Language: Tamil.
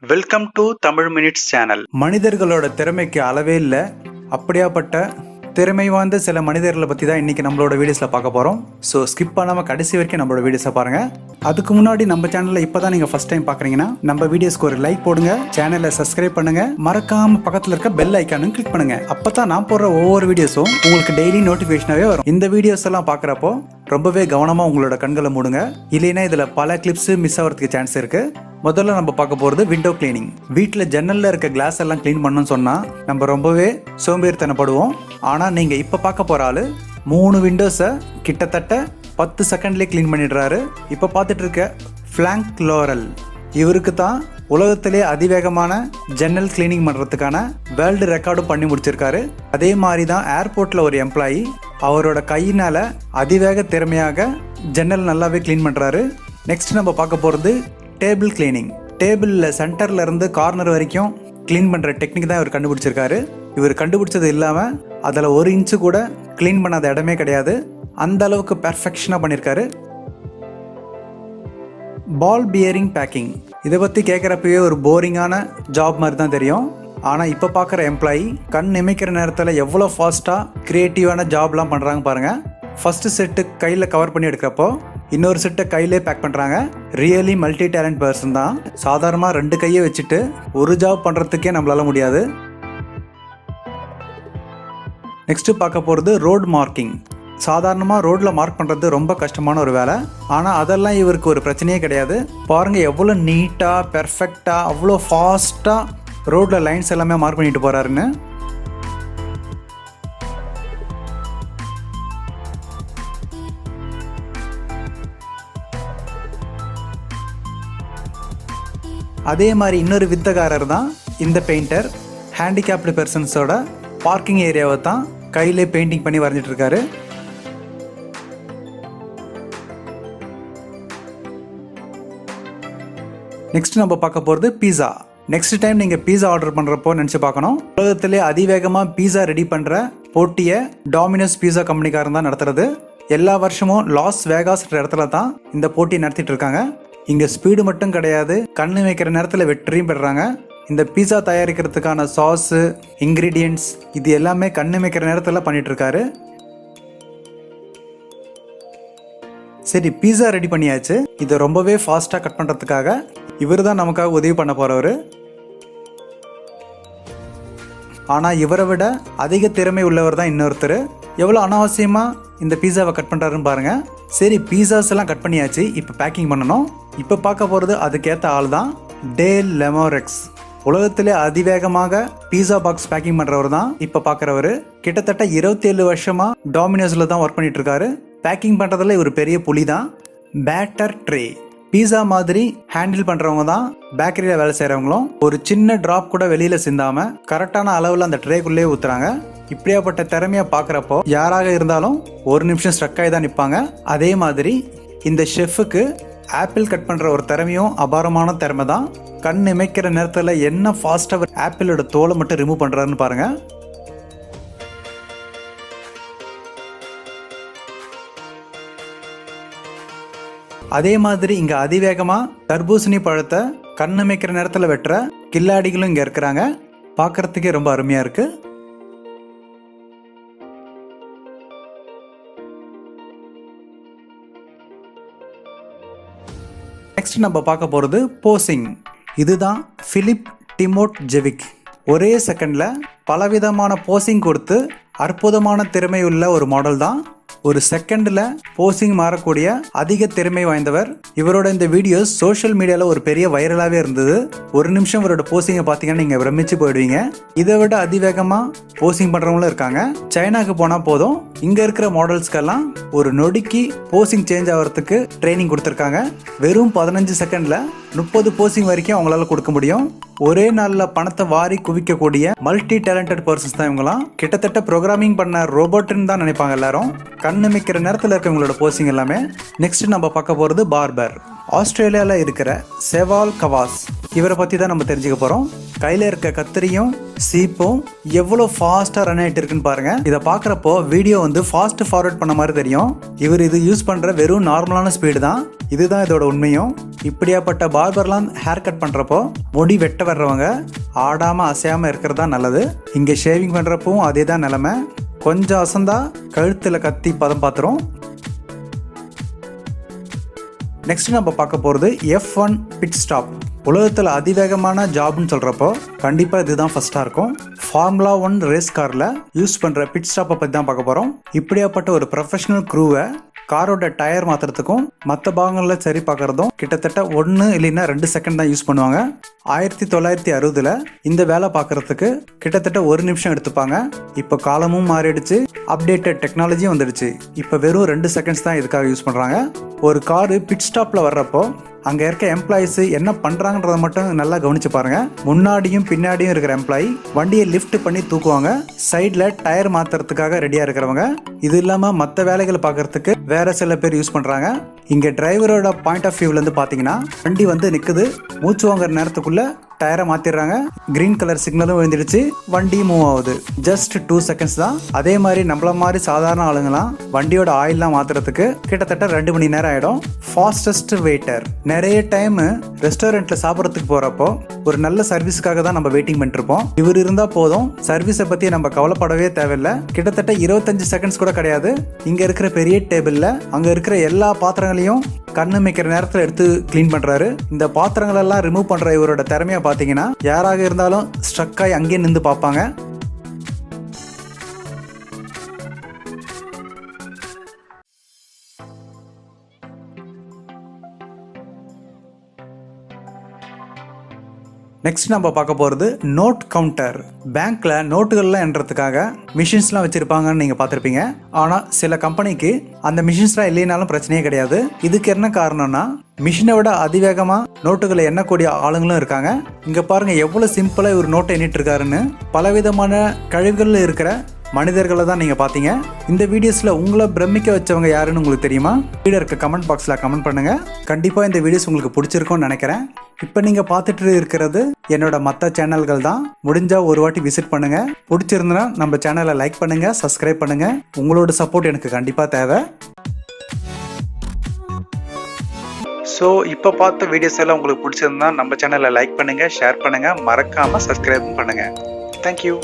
Welcome to Tamil minutes channel. மனிதர்களோட திறமைக்கு அளவே இல்லை. அப்படியாப்பட்ட திறமை வாய்ந்த சில மனிதர்களை பற்றி தான் இன்றைக்கி நம்மளோட வீடியோஸில் பார்க்க போகிறோம். ஸோ ஸ்கிப் பண்ணாமல் கடைசி வரைக்கும் நம்மளோட வீடியோஸை பாருங்கள். அதுக்கு முன்னாடி நம்ம சேனலில் இப்போ தான் நீங்கள் ஃபஸ்ட் டைம் பார்க்குறீங்கன்னா நம்ம வீடியோஸ்க்கு ஒரு லைக் போடுங்க, சேனலை சப்ஸ்கிரைப் பண்ணுங்கள், மறக்காமல் பக்கத்தில் இருக்க பெல் ஐக்கானும் கிளிக் பண்ணுங்கள். அப்போ தான் நான் போடுற ஒவ்வொரு வீடியோஸும் உங்களுக்கு டெய்லி நோட்டிஃபிகேஷனாகவே வரும். இந்த வீடியோஸ் எல்லாம் பார்க்குறப்போ ரொம்பவே கவனமாக உங்களோட கண்களை மூடுங்க, இல்லைன்னா இதில் பல கிளிப்ஸு மிஸ் ஆகிறதுக்கு சான்ஸ் இருக்குது. முதல்ல நம்ம பார்க்க போகிறது விண்டோ கிளீனிங். வீட்டில் ஜன்னலில் இருக்க கிளாஸ் எல்லாம் க்ளீன் பண்ணணும்னு சொன்னால் நம்ம ரொம்பவே சோம்பேறித்தனப்படுவோம். ஆனால் நீங்கள் இப்போ பார்க்க போகிற ஆள் 3 விண்டோஸை கிட்டத்தட்ட 10 செகண்ட்லேயே க்ளீன் பண்ணிடுறாரு. இப்போ பார்த்துட்டு இருக்க ஃப்ளாங்க் லோரல், இவருக்கு தான் உலகத்திலே அதிவேகமான ஜன்னல் கிளீனிங் பண்ணுறதுக்கான வேர்ல்டு ரெக்கார்டும் பண்ணி முடிச்சிருக்காரு. அதே மாதிரி தான் ஏர்போர்ட்டில் ஒரு எம்ப்ளாயி அவரோட கையினால் அதிவேக திறமையாக ஜன்னல் நல்லாவே க்ளீன் பண்ணுறாரு. நெக்ஸ்ட் நம்ம பார்க்க போகிறது டேபிள் கிளீனிங். டேபிளில் சென்டரில் இருந்து கார்னர் வரைக்கும் க்ளீன் பண்ணுற டெக்னிக் தான் இவர் கண்டுபிடிச்சிருக்காரு. இவர் கண்டுபிடிச்சது இல்லாமல் அதில் 1 இன்ச்சு கூட க்ளீன் பண்ணாத இடமே கிடையாது. அந்த அளவுக்கு பெர்ஃபெக்ஷனாக பண்ணியிருக்காரு. பால் பியரிங் பேக்கிங், இதை பற்றி கேட்குறப்பவே ஒரு போரிங்கான ஜாப் மாதிரி தான் தெரியும். ஆனால் இப்போ பார்க்குற எம்ப்ளாயி கண் இமைக்கிற நேரத்தில் எவ்வளோ ஃபாஸ்ட்டாக க்ரியேட்டிவான ஜாப்லாம் பண்ணுறாங்க பாருங்கள். ஃபஸ்ட்டு செட்டு கையில் கவர் பண்ணி எடுக்கிறப்போ இன்னொரு செட்டை கையிலே பேக் பண்ணுறாங்க. ரியலி மல்டி டேலண்ட் பர்சன் தான். சாதாரணமாக 2 கையை வச்சுட்டு ஒரு ஜாப் பண்ணுறதுக்கே நம்மளால முடியாது. நெக்ஸ்ட்டு பார்க்க போகிறது ரோட் மார்க்கிங். சாதாரணமாக ரோட்டில் மார்க் பண்ணுறது ரொம்ப கஷ்டமான ஒரு வேலை. ஆனால் அதெல்லாம் இவருக்கு ஒரு பிரச்சனையே கிடையாது. பாருங்கள் எவ்வளோ நீட்டாக பெர்ஃபெக்டாக அவ்வளோ ஃபாஸ்ட்டாக ரோட்டில் லைன்ஸ் எல்லாமே மார்க் பண்ணிட்டு போகிறாருன்னு. அதே மாதிரி இன்னொரு வித்தகாரர் தான் இந்த பெயிண்டர். ஹேண்டிகேப்டு பெர்சன்ஸோட பார்க்கிங் ஏரியாவை தான் கையிலே பெயிண்டிங் பண்ணி வரைஞ்சிட்டு இருக்காரு. நெக்ஸ்ட் நம்ம பார்க்க போகிறது பீஸா. நெக்ஸ்ட் டைம் நீங்கள் பீஸா ஆர்டர் பண்ணுறப்போ நினச்சி பார்க்கணும், உலகத்திலே அதிவேகமாக பீஸா ரெடி பண்ணுற போட்டியை டாமினோஸ் பீஸா கம்பெனிக்காரன் தான் நடத்துறது. எல்லா வருஷமும் லாஸ் வேகாஸ் இடத்துல தான் இந்த போட்டி நடத்திட்டு இருக்காங்க. இங்கே ஸ்பீடு மட்டும் கிடையாது, கண்ணு வைக்கிற நேரத்தில் வெற்றியும் பெறுறாங்க. இந்த பீஸா தயாரிக்கிறதுக்கான சாஸு, இன்க்ரீடியன்ட்ஸ் இது எல்லாமே கண்ணு வைக்கிற நேரத்தில் பண்ணிகிட்ருக்காரு. சரி, பீஸா ரெடி பண்ணியாச்சு. இதை ரொம்பவே ஃபாஸ்ட்டாக கட் பண்ணுறதுக்காக இவர் தான் நமக்காக உதவி பண்ண போகிறவர். ஆனால் இவரை விட அதிக திறமை உள்ளவர் தான் இன்னொருத்தர். எவ்வளோ அனாவசியமாக இந்த பீஸாவை கட் பண்ணுறாருன்னு பாருங்கள். சரி, பீஸாஸ் எல்லாம் கட் பண்ணியாச்சு, இப்போ பேக்கிங் பண்ணணும். இப்போ பார்க்க போகிறது அதுக்கேற்ற ஆள் தான் டேல் லெமோரெக்ஸ். உலகத்திலே அதிவேகமாக பீஸா பாக்ஸ் பேக்கிங் பண்ணுறவர் தான் இப்போ பார்க்குறவர். கிட்டத்தட்ட 27 வருஷமாக டாமினோஸில் தான் ஒர்க் பண்ணிட்டு இருக்காரு. பேக்கிங் பண்ணுறதுல இவர் பெரிய புலி தான். பேட்டர் ட்ரே, பீஸா மாதிரி ஹேண்டில் பண்ணுறவங்க தான் பேக்கரியில் வேலை செய்கிறவங்களும். ஒரு சின்ன ட்ராப் கூட வெளியில் சிந்தாமல் கரெக்டான அளவில் அந்த ட்ரேக்குள்ளேயே ஊற்றுறாங்க. இப்படியாப்பட்ட திறமையை பார்க்குறப்போ யாராக இருந்தாலும் 1 நிமிஷம் ஸ்ட்ரக் ஆகி தான் நிற்பாங்க. அதே மாதிரி இந்த ஷெஃபுக்கு ஆப்பிள் கட் பண்ணுற ஒரு திறமையும் அபாரமான திறமை தான். கண் இமைக்கிற நேரத்தில் என்ன ஃபாஸ்ட்டாக ஆப்பிளோட தோலை மட்டும் ரிமூவ் பண்ணுறாருன்னு பாருங்கள். அதே மாதிரி இங்கே அதிவேகமாக தர்பூசணி பழத்தை கண் இமைக்கிற நேரத்தில் வெட்டுற கில்லாடிகளும் இங்கே இருக்கிறாங்க. பார்க்குறதுக்கே ரொம்ப அருமையாக இருக்குது. நெக்ஸ்ட் நம்ம பார்க்க போகிறது போசிங். இதுதான் பிலிப் டிமோட் ஜெவிக். ஒரே செகண்டில் பலவிதமான போசிங் கொடுத்து அற்புதமான திறமை உள்ள ஒரு மாடல் தான். ஒரு செகண்டில் போசிங் மாறக்கூடிய அதிக திறமை வாய்ந்தவர். இவரோட இந்த வீடியோஸ் சோஷியல் மீடியாவில் ஒரு பெரிய வைரலாகவே இருந்தது. 1 நிமிஷம் இவரோட போசிங்கை பார்த்தீங்கன்னா நீங்கள் பிரமிச்சு போயிடுவீங்க. இதை விட அதிவேகமாக போசிங் பண்ணுறவங்களும் இருக்காங்க. சைனாக்கு போனால் போதும், இங்கே இருக்கிற மாடல்ஸ்க்கெல்லாம் ஒரு நொடிக்கு போசிங் சேஞ்ச் ஆகிறதுக்கு ட்ரைனிங் கொடுத்துருக்காங்க. வெறும் 15 செகண்டில் 30 போசிங் வரைக்கும் அவங்களால கொடுக்க முடியும். ஒரே நாளில் பணத்தை வாரி குவிக்கக்கூடிய மல்டி டேலண்டட் பர்சன்ஸ் தான் இவங்களாம். கிட்டத்தட்ட ப்ரோக்ராமிங் பண்ண ரோபோட்னு தான் நினைப்பாங்க எல்லாரும். கண்ணு மிக்கிற நேரத்தில் இருக்கவங்களோட போசிங் எல்லாமே. நெக்ஸ்ட் நம்ம பார்க்க போகிறது பார்பர். ஆஸ்திரேலியாவில் இருக்கிற செவால் கவாஸ், இவரை பற்றி தான் நம்ம தெரிஞ்சுக்க போகிறோம். கையில் இருக்க கத்திரியும் சீப்பும் எவ்வளோ ஃபாஸ்ட்டாக ரன் ஆகிட்டு இருக்குன்னு பாருங்க. இதை பார்க்குறப்போ வீடியோ வந்து ஃபாஸ்ட் ஃபார்வர்ட் பண்ண மாதிரி தெரியும். இவர் இது யூஸ் பண்ணுற வெறும் நார்மலான ஸ்பீடு தான். இதுதான் இதோட உண்மையும். இப்படியாப்பட்ட பார்பர்லாம் ஹேர் கட் பண்ணுறப்போ முடி வெட்ட வர்றவங்க ஆடாமல் அசையாமல் இருக்கிறது தான் நல்லது. இங்கே ஷேவிங் பண்ணுறப்பவும் அதே தான் நிலமை. கொஞ்சம் அசந்தா கழுத்தில் கத்தி பதம் பார்த்துரும். நெக்ஸ்ட் நம்ம பார்க்க போகிறது F1 பிட் ஸ்டாப். உலகத்தில் அதிவேகமான ஜாப்னு சொல்கிறப்போ கண்டிப்பாக இதுதான் ஃபஸ்ட்டாக இருக்கும். ஃபார்முலா 1 ரேஸ் காரில் யூஸ் பண்ணுற பிட் ஸ்டாப்பை பற்றி தான் பார்க்க போகிறோம். இப்படியாப்பட்ட ஒரு ப்ரொஃபஷனல் க்ரூவை காரோட டயர் மாற்றுறதுக்கும் மற்ற பாகங்களில் சரி பார்க்குறதும் கிட்டத்தட்ட 1 இல்லைன்னா 2 செகண்ட் தான் யூஸ் பண்ணுவாங்க. 1960 இந்த வேலை பார்க்குறதுக்கு கிட்டத்தட்ட 1 நிமிஷம் எடுத்துப்பாங்க. இப்போ காலமும் மாறிடுச்சு, அப்டேட்டட் டெக்னாலஜியும் வந்துடுச்சு. இப்போ வெறும் 2 செகண்ட்ஸ் தான் இதுக்காக யூஸ் பண்ணுறாங்க. ஒரு காரு பிட் ஸ்டாப்பில் வர்றப்போ அங்கே இருக்க எம்ப்ளாயிஸு என்ன பண்ணுறாங்கன்றதை மட்டும் நல்லா கவனிச்சு பாருங்க. முன்னாடியும் பின்னாடியும் இருக்கிற எம்ப்ளாயி வண்டியை லிஃப்ட் பண்ணி தூக்குவாங்க. சைடில் டயர் மாற்றுறதுக்காக ரெடியாக இருக்கிறவங்க. இது இல்லாமல் மற்ற வேலைகளை பார்க்கறதுக்கு வேற சில பேர் யூஸ் பண்ணுறாங்க. இங்கே டிரைவரோட பாயிண்ட் ஆஃப் வியூவிலேருந்து பார்த்தீங்கன்னா வண்டி வந்து நிற்குது. மூச்சு வாங்குற நேரத்துக்குள்ளே டயரை மாற்றிடுறாங்க. கிரீன் கலர் சிக்னலும் விழுந்துடுச்சு, வண்டி மூவ் ஆகுது. ஜஸ்ட் 2 செகண்ட்ஸ் தான். அதே மாதிரி நம்மள மாதிரி சாதாரண ஆளுங்களாம் வண்டியோட ஆயில்லாம் மாற்றுறதுக்கு கிட்டத்தட்ட 2 மணி நேரம் ஆகிடும். Fastest waiter. நிறைய டைம் ரெஸ்டாரண்ட்டில் சாப்பிட்றதுக்கு போகிறப்போ ஒரு நல்ல சர்வீஸுக்காக தான் நம்ம வெயிட்டிங் பண்ணிருப்போம். இவர் இருந்தால் போதும், சர்வீஸை பற்றி நம்ம கவலைப்படவே தேவையில்லை. கிட்டத்தட்ட 25 செகண்ட்ஸ் கூட கிடையாது. இங்கே இருக்கிற பெரிய டேபிளில் அங்கே இருக்கிற எல்லா பாத்திரங்களையும் கண்ணு மிக்கிற நேரத்தில் எடுத்து கிளீன் பண்ணுறாரு. இந்த பாத்திரங்களெல்லாம் ரிமூவ் பண்ணுற இவரோட திறமையை பார்த்தீங்கன்னா யாராக இருந்தாலும் ஸ்ட்ரக் ஆகி அங்கேயே நின்று பார்ப்பாங்க. நெக்ஸ்ட் நம்ம பார்க்க போகிறது நோட் கவுண்டர். பேங்க்ல நோட்டுகள்லாம் எண்றதுக்காக மிஷின்ஸ்லாம் வச்சிருப்பாங்கன்னு நீங்கள் பார்த்துருப்பீங்க. ஆனால் சில கம்பெனிக்கு அந்த மிஷின்ஸ்லாம் இல்லைனாலும் பிரச்சனையே கிடையாது. இதுக்கு என்ன காரணம்னா மிஷினை விட அதிவேகமாக நோட்டுகளை எண்ணக்கூடிய ஆளுங்களும் இருக்காங்க. இங்கே பாருங்கள் எவ்வளோ சிம்பிளாக ஒரு நோட்டை எண்ணிட்டு இருக்காருன்னு. பலவிதமான கழிவுகளில் இருக்கிற மனிதர்களை தான் நீங்கள் பார்த்தீங்க. இந்த வீடியோஸில் உங்களை பிரமிக்க வச்சவங்க யாருன்னு உங்களுக்கு தெரியுமா? கீழே இருக்க கமெண்ட் பாக்ஸில் கமெண்ட் பண்ணுங்கள். கண்டிப்பாக இந்த வீடியோஸ் உங்களுக்கு பிடிச்சிருக்கும்னு நினைக்கிறேன். இப்போ நீங்கள் பார்த்துட்டு இருக்கிறது என்னோட மற்ற சேனல்கள் தான். முடிஞ்சால் ஒரு வாட்டி விசிட் பண்ணுங்கள். பிடிச்சிருந்தனா நம்ம சேனலை லைக் பண்ணுங்கள், சப்ஸ்கிரைப் பண்ணுங்கள். உங்களோட சப்போர்ட் எனக்கு கண்டிப்பாக தேவை. ஸோ இப்போ பார்த்த வீடியோஸ் எல்லாம் உங்களுக்கு பிடிச்சிருந்தா நம்ம சேனலை லைக் பண்ணுங்கள், ஷேர் பண்ணுங்கள், மறக்காமல் சப்ஸ்கிரைப் பண்ணுங்கள். தேங்க்யூ.